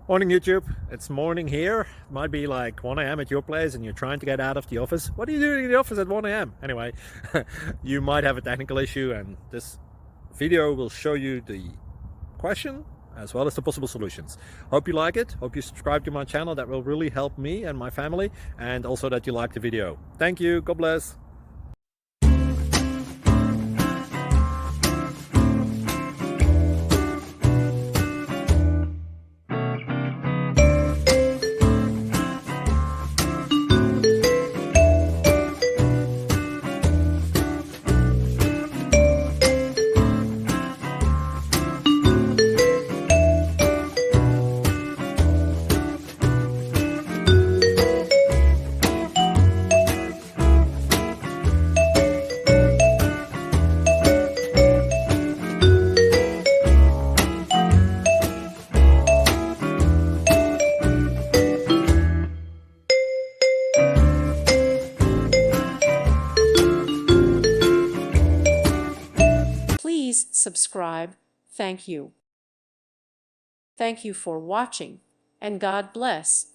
Morning YouTube, it's morning here. Might be like 1 a.m. at your place and you're trying to get out of the office. What are you doing in the office at 1 a.m.? Anyway, you might have a technical issue and this video will show you the question as well as the possible solutions. Hope you like it, hope you subscribe to my channel. That will really help me and my family, and also that you like the video. Thank you, God bless. Please subscribe. Thank you. Thank you for watching, and God bless.